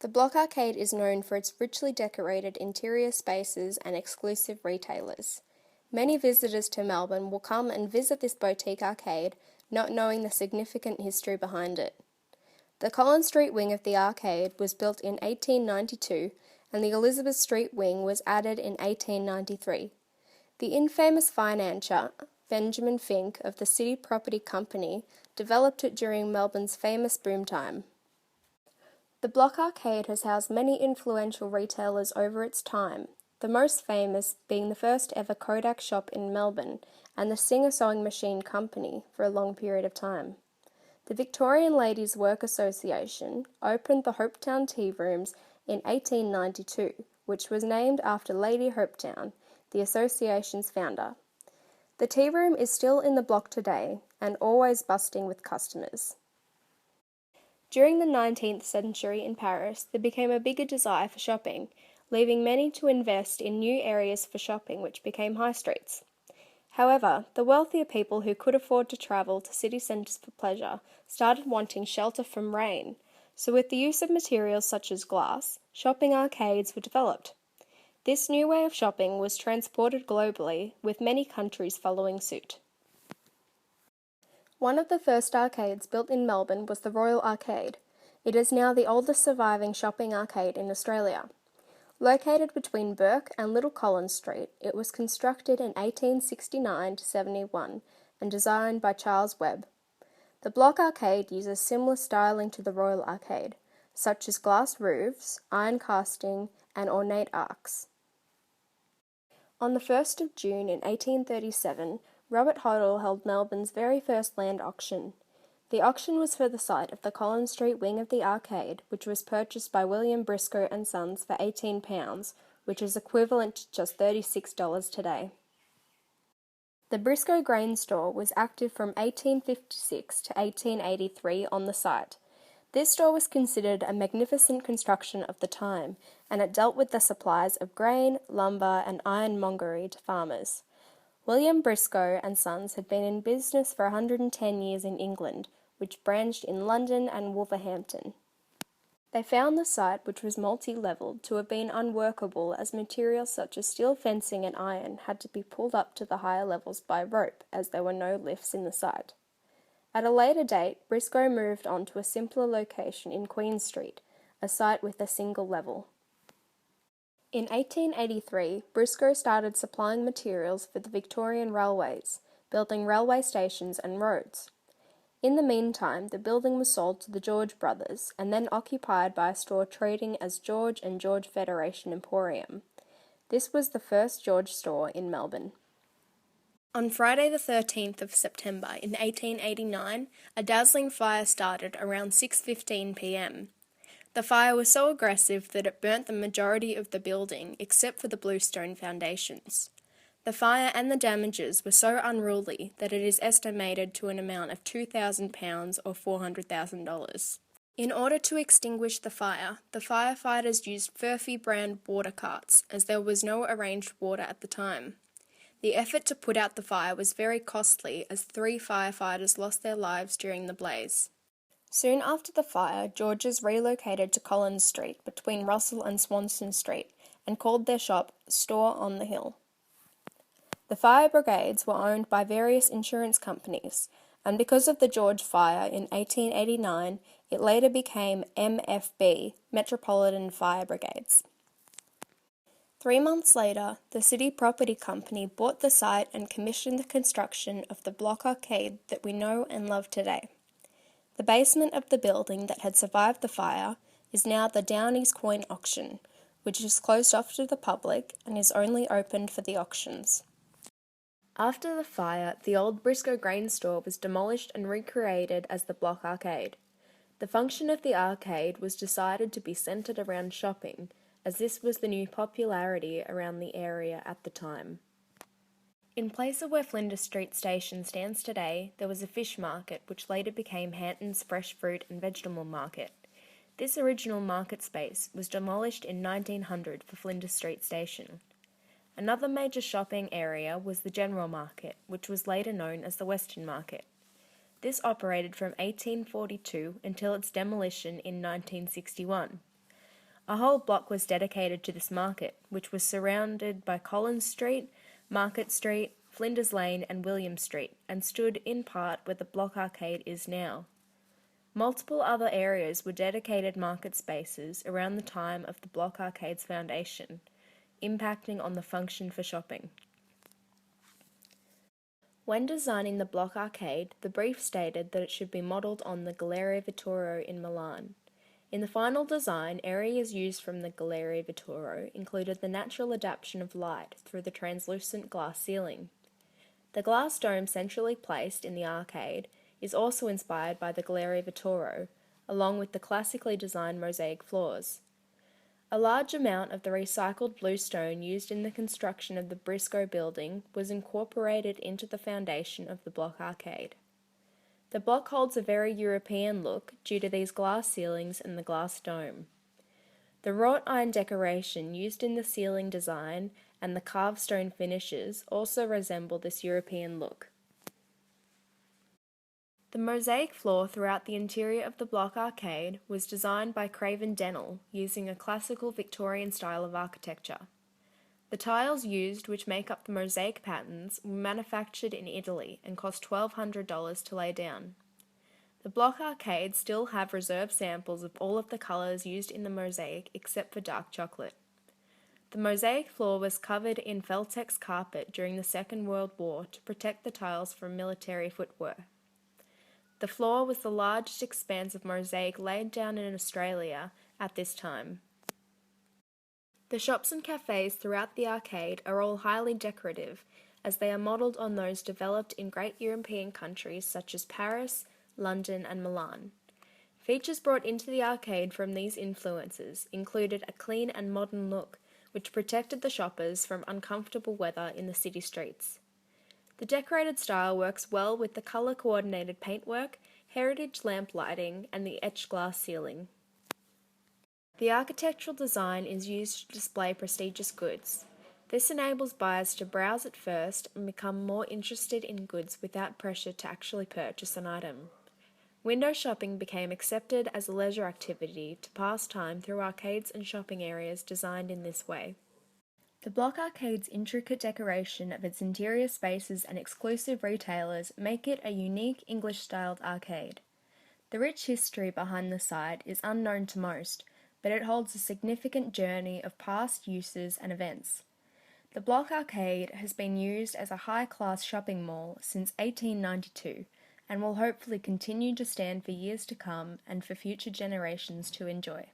The Block Arcade is known for its richly decorated interior spaces and exclusive retailers. Many visitors to Melbourne will come and visit this boutique arcade, not knowing the significant history behind it. The Collins Street wing of the arcade was built in 1892 and the Elizabeth Street wing was added in 1893. The infamous financier, Benjamin Fink of the City Property Company, developed it during Melbourne's famous boom time. The Block Arcade has housed many influential retailers over its time, the most famous being the first ever Kodak shop in Melbourne and the Singer Sewing Machine Company for a long period of time. The Victorian Ladies' Work Association opened the Hopetown Tea Rooms in 1892, which was named after Lady Hopetown, the association's founder. The tea room is still in the block today and always busting with customers. During the 19th century in Paris, there became a bigger desire for shopping, leaving many to invest in new areas for shopping which became high streets. However, the wealthier people who could afford to travel to city centres for pleasure started wanting shelter from rain, so with the use of materials such as glass, shopping arcades were developed. This new way of shopping was transported globally, with many countries following suit. One of the first arcades built in Melbourne was the Royal Arcade. It is now the oldest surviving shopping arcade in Australia. Located between Burke and Little Collins Street, it was constructed in 1869-71 and designed by Charles Webb. The Block Arcade uses similar styling to the Royal Arcade, such as glass roofs, iron casting, and ornate arcs. On the 1st of June in 1837, Robert Hoddle held Melbourne's very first land auction. The auction was for the site of the Collins Street wing of the arcade, which was purchased by William Briscoe and Sons for £18, which is equivalent to just $36 today. The Briscoe Grain Store was active from 1856 to 1883 on the site. This store was considered a magnificent construction of the time, and it dealt with the supplies of grain, lumber, and ironmongery to farmers. William Briscoe and Sons had been in business for 110 years in England, which branched in London and Wolverhampton. They found the site, which was multi-levelled, to have been unworkable as materials such as steel fencing and iron had to be pulled up to the higher levels by rope, as there were no lifts in the site. At a later date, Briscoe moved on to a simpler location in Queen Street, a site with a single level. In 1883, Briscoe started supplying materials for the Victorian railways, building railway stations and roads. In the meantime, the building was sold to the George brothers and then occupied by a store trading as George and George Federation Emporium. This was the first George store in Melbourne. On Friday the 13th of September in 1889, a dazzling fire started around 6:15 p.m. The fire was so aggressive that it burnt the majority of the building except for the bluestone foundations. The fire and the damages were so unruly that it is estimated to an amount of £2,000 or $400,000. In order to extinguish the fire, the firefighters used Furphy brand water carts, as there was no arranged water at the time. The effort to put out the fire was very costly, as 3 firefighters lost their lives during the blaze. Soon after the fire, George's relocated to Collins Street between Russell and Swanston Street and called their shop Store on the Hill. The fire brigades were owned by various insurance companies, and because of the George Fire in 1889, it later became MFB, Metropolitan Fire Brigades. 3 months later, the City Property Company bought the site and commissioned the construction of the Block Arcade that we know and love today. The basement of the building that had survived the fire is now the Downey's Coin Auction, which is closed off to the public and is only opened for the auctions. After the fire, the old Briscoe Grain Store was demolished and recreated as the Block Arcade. The function of the arcade was decided to be centred around shopping, as this was the new popularity around the area at the time. In place of where Flinders Street Station stands today, there was a fish market which later became Hanton's Fresh Fruit and Vegetable Market. This original market space was demolished in 1900 for Flinders Street Station. Another major shopping area was the General Market, which was later known as the Western Market. This operated from 1842 until its demolition in 1961. A whole block was dedicated to this market, which was surrounded by Collins Street, Market Street, Flinders Lane and William Street, and stood in part where the Block Arcade is now. Multiple other areas were dedicated market spaces around the time of the Block Arcade's foundation, impacting on the function for shopping. When designing the Block Arcade, the brief stated that it should be modelled on the Galleria Vittorio in Milan. In the final design, areas used from the Galleria Vittorio included the natural adaptation of light through the translucent glass ceiling. The glass dome centrally placed in the arcade is also inspired by the Galleria Vittorio, along with the classically designed mosaic floors. A large amount of the recycled bluestone used in the construction of the Briscoe building was incorporated into the foundation of the Block Arcade. The block holds a very European look due to these glass ceilings and the glass dome. The wrought iron decoration used in the ceiling design and the carved stone finishes also resemble this European look. The mosaic floor throughout the interior of the Block Arcade was designed by Craven Dennell using a classical Victorian style of architecture. The tiles used, which make up the mosaic patterns, were manufactured in Italy and cost $1,200 to lay down. The Block Arcades still have reserved samples of all of the colours used in the mosaic except for dark chocolate. The mosaic floor was covered in Feltex carpet during the Second World War to protect the tiles from military footwear. The floor was the largest expanse of mosaic laid down in Australia at this time. The shops and cafes throughout the arcade are all highly decorative, as they are modelled on those developed in great European countries such as Paris, London and Milan. Features brought into the arcade from these influences included a clean and modern look, which protected the shoppers from uncomfortable weather in the city streets. The decorated style works well with the colour-coordinated paintwork, heritage lamp lighting, and the etched glass ceiling. The architectural design is used to display prestigious goods. This enables buyers to browse at first and become more interested in goods without pressure to actually purchase an item. Window shopping became accepted as a leisure activity to pass time through arcades and shopping areas designed in this way. The Block Arcade's intricate decoration of its interior spaces and exclusive retailers make it a unique English-styled arcade. The rich history behind the site is unknown to most, but it holds a significant journey of past uses and events. The Block Arcade has been used as a high-class shopping mall since 1892 and will hopefully continue to stand for years to come and for future generations to enjoy.